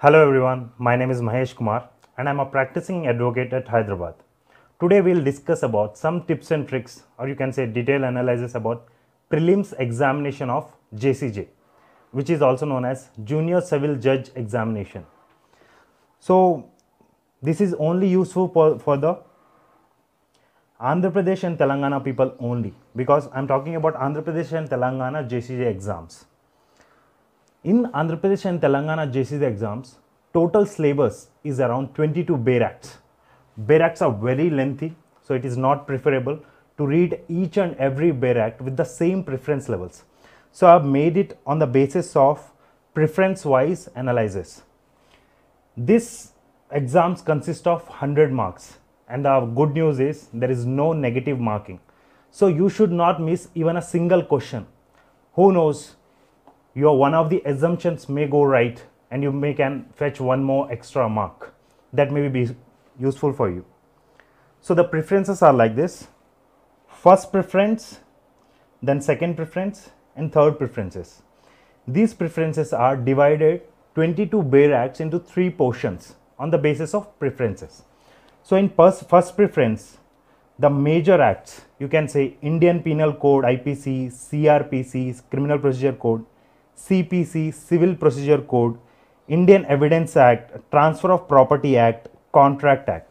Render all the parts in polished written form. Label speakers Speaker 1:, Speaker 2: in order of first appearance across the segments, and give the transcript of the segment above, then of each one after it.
Speaker 1: Hello everyone, my name is Mahesh Kumar and I am a practicing advocate at Hyderabad. Today we will discuss about some tips and tricks, or you can say detailed analysis about prelims examination of JCJ, which is also known as Junior Civil Judge Examination. So this is only useful for the Andhra Pradesh and Telangana people only, because I am talking about Andhra Pradesh and Telangana JCJ exams. In Andhra Pradesh and Telangana JCJ exams, total syllabus is around 22 Bayrakts. Bayrakts are very lengthy, so it is not preferable to read each and every Bayrakt with the same preference levels. So I have made it on the basis of preference-wise analysis. This exams consist of 100 marks, and the good news is there is no negative marking. So you should not miss even a single question. Who knows? One of the assumptions may go right and you can fetch one more extra mark. That may be useful for you. So the preferences are like this: first preference, then second preference, and third preferences. These preferences are divided 22 Bayrakts into 3 portions on the basis of preferences. So in first preference, the major acts, you can say Indian Penal Code, IPC, CRPC, Criminal Procedure Code, CPC, Civil Procedure Code, Indian Evidence Act, Transfer of Property Act, Contract Act.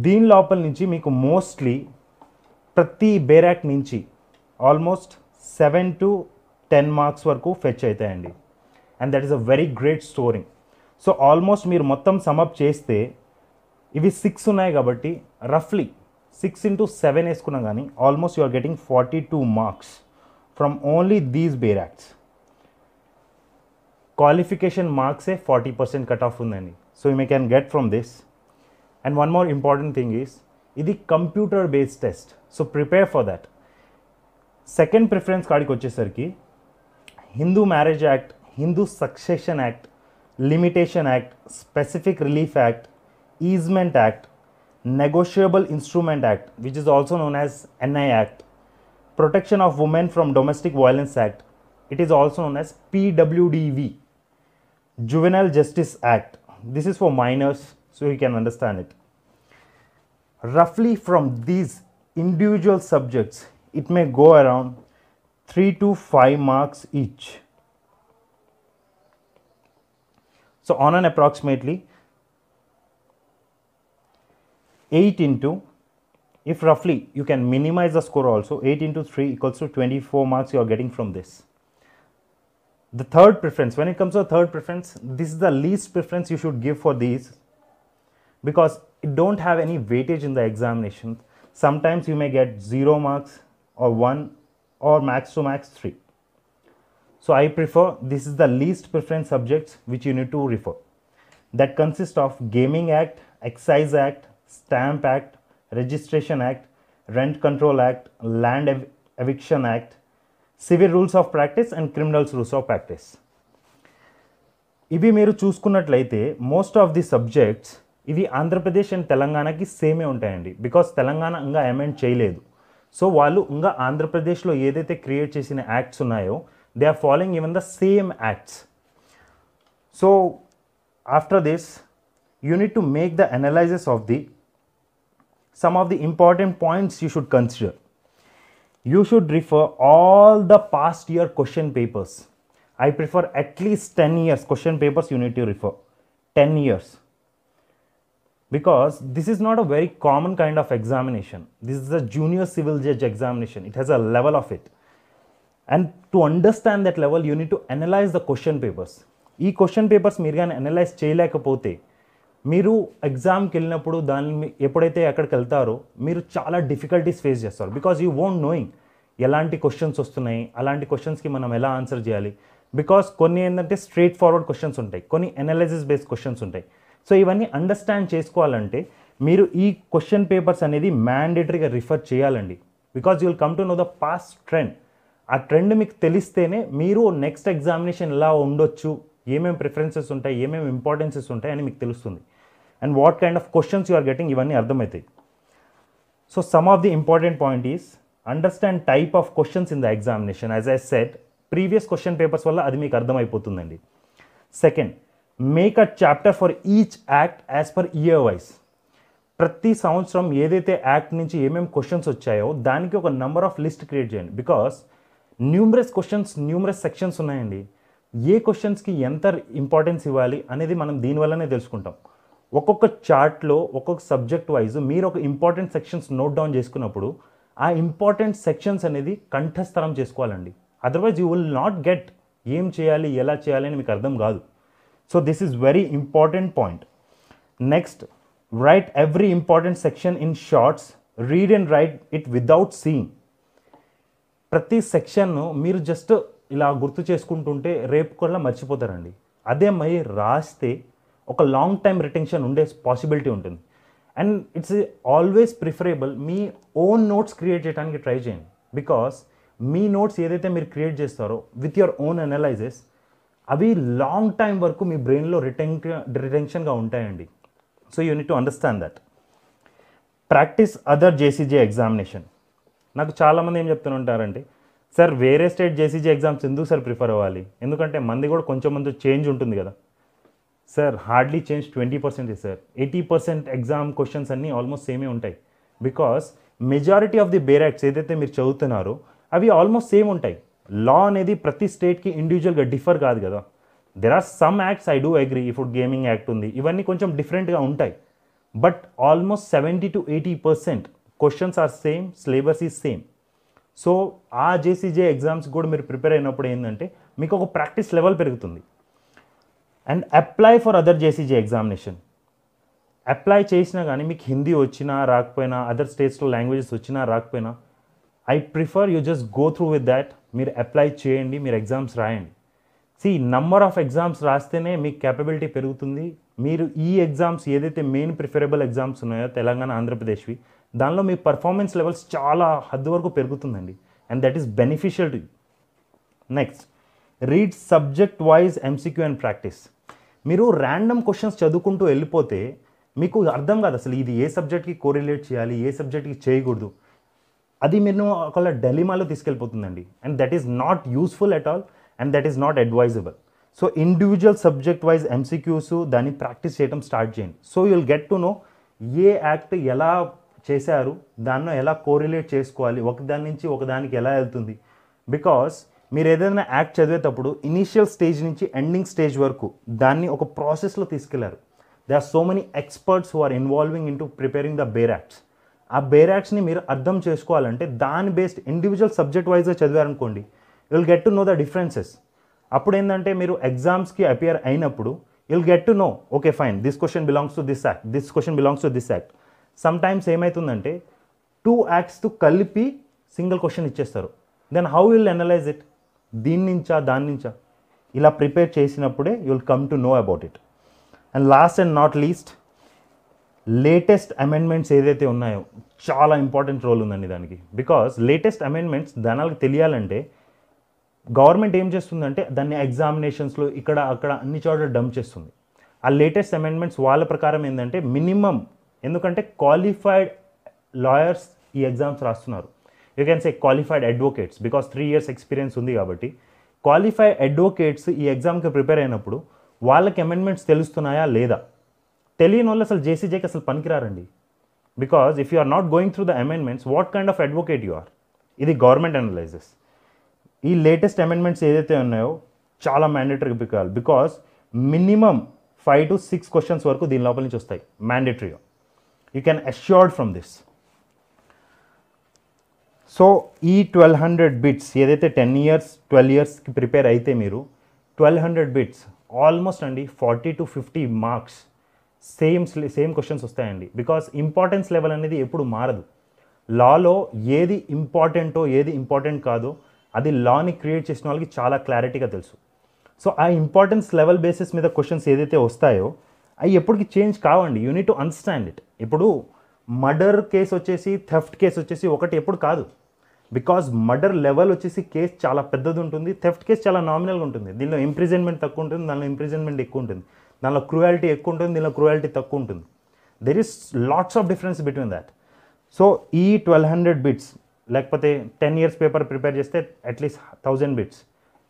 Speaker 1: దీని లోపల నుంచి మీకు mostly ప్రతి బేరాక్ట్ నుంచి almost 7 to 10 marks వరకు fetch అవుతాయండి, and that is a very great scoring. So almost మీరు మొత్తం సమ్అప్ చేస్తే ఇవి 6 ఉన్నాయి కాబట్టి రఫ్లీ 6 into 7 వేసుకున్నా కానీ almost you are getting 42 marks from only these Bayrakts. Qualification marks say 40% cutoff undandi, so you can get from this. And one more important thing is ఇది computer based test, so prepare for that. Second preference కాడికి వచ్చేసరికి Hindu marriage act, Hindu succession act, limitation act, specific relief act, easement act, negotiable instrument act which is also known as NI Act, Protection of Women from Domestic Violence Act, it is also known as PWDV, Juvenile Justice Act, this is for minors, so you can understand it. Roughly from these individual subjects, it may go around 3 to 5 marks each. So on an approximately 8 into, if roughly you can minimize the score also, 8 into 3 equals to 24 marks you are getting from this. The third preference, when it comes to the third preference, this is the least preference you should give for these, because it don't have any weightage in the examination. Sometimes you may get 0 marks or 1 or max to max 3. So I prefer, this is the least preference subjects which you need to refer. That consists of Gaming Act, Excise Act, Stamp Act, Registration Act, Rent Control Act, Land Eviction Act, Civil Rules of Practice and Criminal Rules of Practice. ఇవి మీరు చూసుకున్నట్లయితే most of the subjects ఇవి Andhra Pradesh and తెలంగాణకి సేమే ఉంటాయండి, because Telangana ఇంకా amend చేయలేదు. So వాళ్ళు ఇంకా ఆంధ్రప్రదేశ్లో ఏదైతే క్రియేట్ చేసిన యాక్ట్స్ ఉన్నాయో they are following even the same acts. So after this you need to make the analysis of the some of the important points you should consider. You should refer all the past year question papers. I prefer at least 10 years question papers you need to refer. 10 years. Because this is not a very common kind of examination. This is a junior civil judge examination. It has a level of it. And to understand that level, you need to analyze the question papers. ఈ question papers మీరు కానీ analyse చేయలేకపోతే మీరు ఎగ్జామ్కి వెళ్ళినప్పుడు దాన్ని ఎప్పుడైతే అక్కడికి వెళ్తారో మీరు చాలా డిఫికల్టీస్ ఫేస్ చేస్తారు, బికాజ్ యూ వోంట్ నోయింగ్ ఎలాంటి క్వశ్చన్స్ వస్తున్నాయి, అలాంటి క్వశ్చన్స్కి మనం ఎలా ఆన్సర్ చేయాలి. బికాజ్ కొన్ని ఏంటంటే స్ట్రైట్ ఫార్వర్డ్ క్వశ్చన్స్ ఉంటాయి, కొన్ని అనాలిసిస్ బేస్డ్ క్వశ్చన్స్ ఉంటాయి. సో ఇవన్నీ అండర్స్టాండ్ చేసుకోవాలంటే మీరు ఈ క్వశ్చన్ పేపర్స్ అనేది మ్యాండేటరీగా రిఫర్ చేయాలండి, because you will come to know the past trend. ఆ ట్రెండ్ మీకు తెలిస్తేనే మీరు నెక్స్ట్ ఎగ్జామినేషన్ ఎలా ఉండొచ్చు, ఏమేమి ప్రిఫరెన్సెస్ ఉంటాయి, ఏమేమి ఇంపార్టెన్సెస్ ఉంటాయి అని మీకు తెలుస్తుంది. And what kind of questions you are getting ఇవన్నీ అర్థమవుతాయి. So some of the important point is understand type of questions in the examination. As I said, previous question papers వల్ల అది మీకు అర్థమైపోతుందండి. Second, make a chapter for each act as per year wise. ప్రతి సంవత్సరం ఏదైతే act నుంచి ఏమేమి questions వచ్చాయో దానికి ఒక నెంబర్ ఆఫ్ లిస్ట్ క్రియేట్ చేయండి. Because numerous questions, numerous sections ఉన్నాయండి. ఏ క్వశ్చన్స్కి ఎంత ఇంపార్టెన్స్ ఇవ్వాలి అనేది మనం దీనివల్లనే తెలుసుకుంటాం. ఒక్కొక్క చార్ట్లో ఒక్కొక్క సబ్జెక్ట్ వైజ్ మీరు ఒక ఇంపార్టెంట్ సెక్షన్స్ నోట్ డౌన్ చేసుకున్నప్పుడు ఆ ఇంపార్టెంట్ సెక్షన్స్ అనేది కంఠస్థరం చేసుకోవాలండి. Otherwise you will not get ఏం చేయాలి, ఎలా చేయాలి అని మీకు అర్థం కాదు. So this is very important point. Next, write every important section in shorts, read and write it without seeing. ప్రతి సెక్షన్ను మీరు జస్ట్ ఇలా గుర్తు చేసుకుంటుంటే రేపు కూడా మర్చిపోతారండి. అదే మరి రాస్తే ఒక లాంగ్ టైం రిటెన్షన్ ఉండే పాసిబిలిటీ ఉంటుంది. అండ్ ఇట్స్ ఆల్వేస్ ప్రిఫరబుల్ మీ ఓన్ నోట్స్ క్రియేట్ చేయడానికి ట్రై చేయండి. బికాస్ మీ నోట్స్ ఏదైతే మీరు క్రియేట్ చేస్తారో విత్ యువర్ ఓన్ అనలైజెస్ అవి లాంగ్ టైం వరకు మీ బ్రెయిన్లో రిటెన్షన్గా ఉంటాయండి. So you need to understand that. Practice other JCJ examination. నాకు చాలామంది ఏం చెప్తుంటారంటే, సార్ వేరే స్టేట్ జేసీజే ఎగ్జామ్స్ ఎందుకు సార్ ప్రిఫర్ అవ్వాలి, ఎందుకంటే మంది కూడా కొంచెం చేంజ్ ఉంటుంది కదా. Sir hardly change 20% sir. 80% exam questions అన్నీ ఆల్మోస్ట్ సేమే ఉంటాయి. Because majority of the bare acts ఏదైతే మీరు చదువుతున్నారో అవి ఆల్మోస్ట్ సేమ్ ఉంటాయి. లా అనేది ప్రతి స్టేట్కి ఇండివిజువల్గా డిఫర్ కాదు కదా. There are some acts I do agree, ఇప్పుడు గేమింగ్ యాక్ట్ ఉంది, ఇవన్నీ కొంచెం డిఫరెంట్గా ఉంటాయి. But almost 70 to 80% questions are same, syllabus is same. So ఆ జేసీజే ఎగ్జామ్స్ కూడా మీరు ప్రిపేర్ అయినప్పుడు ఏంటంటే మీకు ఒక ప్రాక్టీస్ లెవెల్ పెరుగుతుంది. And apply for other JCJ examination. Apply చేసినా కానీ మీకు హిందీ వచ్చినా రాకపోయినా, అదర్ స్టేట్స్లో లాంగ్వేజెస్ వచ్చినా రాకపోయినా, I prefer you just go through with that. మీరు అప్లై చేయండి, మీరు ఎగ్జామ్స్ రాయండి. నంబర్ ఆఫ్ ఎగ్జామ్స్ రాస్తేనే మీకు క్యాపబిలిటీ పెరుగుతుంది. మీరు ఈ ఎగ్జామ్స్ ఏదైతే మెయిన్ ప్రిఫరబుల్ ఎగ్జామ్స్ ఉన్నాయో తెలంగాణ, ఆంధ్రప్రదేశ్వి, దానిలో మీ పర్ఫార్మెన్స్ లెవెల్స్ చాలా హద్దు వరకు పెరుగుతుందండి. And that is beneficial to you. Next, read subject wise MCQ and practice. మీరు ర్యాండమ్ క్వశ్చన్స్ చదువుకుంటూ వెళ్ళిపోతే మీకు అర్థం కాదు అసలు ఇది ఏ సబ్జెక్ట్కి కోరిలేట్ చేయాలి, ఏ సబ్జెక్ట్కి చేయకూడదు. అది మీరు ఒకవేళ డెలిమాలో తీసుకెళ్ళిపోతుందండి. And that is not useful at all and that is not advisable. So individual subject wise MCQs దాన్ని ప్రాక్టీస్ చేయడం స్టార్ట్ చేయండి. So you will get to know a act ఎలా చేశారు, దాన్ని ఎలా కోరిలేట్ చేసుకోవాలి, ఒకదాని నుంచి ఒకదానికి ఎలా వెళ్తుంది. బికాస్ మీరు ఏదైనా యాక్ట్ చదివేటప్పుడు ఇనీషియల్ స్టేజ్ నుంచి ఎండింగ్ స్టేజ్ వరకు దాన్ని ఒక ప్రాసెస్లో తీసుకెళ్లారు. They are so many experts who are involving in to preparing the bare acts. ఆ బేర్ యాక్ట్స్ని మీరు అర్థం చేసుకోవాలంటే దాని బేస్డ్ ఇండివిజువల్ సబ్జెక్ట్ వైజ్గా చదివారనుకోండి, you will get to know the differences. అప్పుడు ఏంటంటే మీరు ఎగ్జామ్స్కి అపియర్ అయినప్పుడు you will get to know, okay fine, this question belongs to this act, this question belongs to this act. Sometimes ఏమవుతుందంటే 2 యాక్ట్స్తో కలిపి సింగిల్ క్వశ్చన్ ఇచ్చేస్తారు. Then how will analyze it, దీని నుంచా దాని నుంచా, ఇలా ప్రిపేర్ చేసినప్పుడే you will come to know about it. And last and not least, latest amendments ఏదైతే ఉన్నాయో చాలా ఇంపార్టెంట్ రోల్ ఉందండి దానికి. బికాస్ లేటెస్ట్ అమెండ్మెంట్స్ జనాలకు తెలియాలంటే గవర్నమెంట్ ఏం చేస్తుందంటే దాన్ని ఎగ్జామినేషన్స్లో ఇక్కడ అక్కడ అన్ని చోట్ల డంప్ చేస్తుంది. ఆ లేటెస్ట్ అమెండ్మెంట్స్ వాళ్ళ ప్రకారం ఏంటంటే మినిమం, ఎందుకంటే క్వాలిఫైడ్ లాయర్స్ ఈ ఎగ్జామ్స్ రాస్తున్నారు. You can say qualified advocates, because 3 years experience ఉంది కాబట్టి క్వాలిఫైడ్ అడ్వకేట్స్ ఈ ఎగ్జామ్కి ప్రిపేర్ అయినప్పుడు వాళ్ళకి అమెండ్మెంట్స్ తెలుస్తున్నాయా లేదా. తెలియని వాళ్ళు అసలు జేసీజేకి అసలు పనికిరారండి. Because if you are not going through the amendments, what kind of advocate you are. ఇది గవర్నమెంట్ అనలైజెస్. ఈ లేటెస్ట్ అమెండ్మెంట్స్ ఏదైతే ఉన్నాయో చాలా మ్యాండేటరీగా పెట్టాలి. బికాజ్ మినిమం 5 to 6 క్వశ్చన్స్ వరకు దీని లోపల నుంచి వస్తాయి మ్యాండేటరీగా. You can assured from this. So ఈ 1200 బిట్స్ ఏదైతే 10 years 12 yearsకి ప్రిపేర్ అయితే మీరు 1200 బిట్స్ ఆల్మోస్ట్ అండి 40 to 50 మార్క్స్ సేమ్ క్వశ్చన్స్ వస్తాయండి. బికాస్ ఇంపార్టెన్స్ లెవెల్ అనేది ఎప్పుడు మారదు. లాలో ఏది ఇంపార్టెంటో ఏది ఇంపార్టెంట్ కాదో అది లాని క్రియేట్ చేసిన వాళ్ళకి చాలా క్లారిటీగా తెలుసు. సో ఆ ఇంపార్టెన్స్ లెవెల్ బేసిస్ మీద క్వశ్చన్స్ ఏదైతే వస్తాయో అవి ఎప్పటికీ చేంజ్ కావండి. You need to understand it. ఇప్పుడు మర్డర్ కేసు వచ్చేసి, థెఫ్ట్ కేసు వచ్చేసి ఒకటి ఎప్పుడు కాదు. బికాజ్ మర్డర్ లెవెల్ వచ్చేసి కేసు చాలా పెద్దది ఉంటుంది, థెఫ్ట్ కేసు చాలా నామినల్గా ఉంటుంది. దీనిలో ఇంప్రిజన్మెంట్ తక్కువ ఉంటుంది, దానిలో ఇంప్రిజన్మెంట్ ఎక్కువ ఉంటుంది. దానిలో క్రూయాలిటీ ఎక్కువ ఉంటుంది, దీనిలో క్రూయాలిటీ తక్కువ ఉంటుంది. There is lots of difference between that. So ఈ 1200 బిట్స్ లేకపోతే 10 years పేపర్ ప్రిపేర్ చేస్తే అట్లీస్ట్ 1000 బిట్స్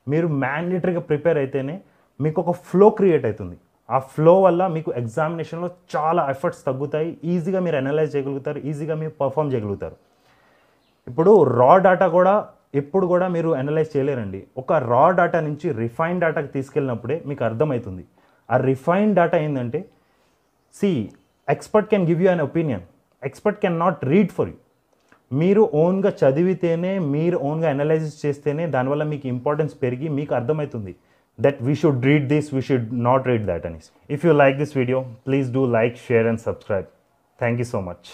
Speaker 1: మీరు మ్యాండేటరీగా ప్రిపేర్ అయితేనే మీకు ఒక ఫ్లో క్రియేట్ అవుతుంది. ఆ ఫ్లో వల్ల మీకు ఎగ్జామినేషన్లో చాలా ఎఫర్ట్స్ తగ్గుతాయి, ఈజీగా మీరు అనలైజ్ చేయగలుగుతారు, ఈజీగా మీరు పర్ఫామ్ చేయగలుగుతారు. ఇప్పుడు రా డేటా కూడా ఎప్పుడు కూడా మీరు అనలైజ్ చేయలేరండి. ఒక రా డేటా నుంచి రిఫైన్ డేటాకి తీసుకెళ్ళినప్పుడే మీకు అర్థమవుతుంది. ఆ రిఫైన్ డేటా ఏంటంటే, see expert can give you an opinion, expert can not read for you. మీరు ఓన్గా చదివితేనే, మీరు ఓన్గా అనలైజ్ చేస్తేనే దానివల్ల మీకు ఇంపార్టెన్స్ పెరిగి మీకు అర్థమవుతుంది that we should read this, we should not read that. If you like this video, please do like, share and subscribe. Thank you so much.